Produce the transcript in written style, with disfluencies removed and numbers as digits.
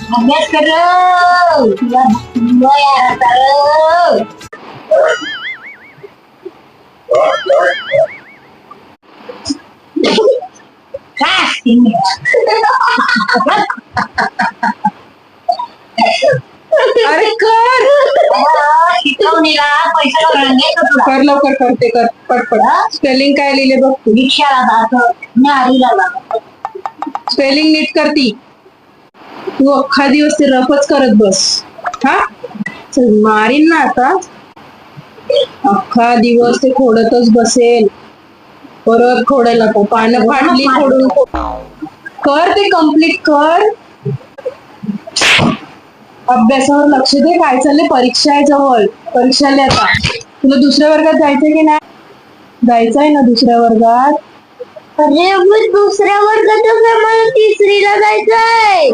अभ्यास कर रो. तुला यार आता रो. काय अरे कर शिकवणीला पैसा घेतो तुला. कर लवकर करते कर पटपट. स्पेलिंग काय लिहिले बघ तू. रिक्षाला जायचं न्यारीला जायचं. स्पेलिंग नीट करती. तू अख्खा दिवस ते रफच करत बस. हा चल मारीन ना आता. अख्खा दिवस ते खोडतच बसेल. परत खोडायला नको. पानं फाटली खोडून. कर ते कम्प्लीट कर. अभ्यासावर लक्ष दे. काय चाललंय. परीक्षा आहे जवळ. परीक्षा आली आता. तुला दुसऱ्या वर्गात जायचंय की नाही. जायचंय ना दुसऱ्या वर्गात. अरे दुसऱ्या वर्गात मला तिसरीला जायचंय.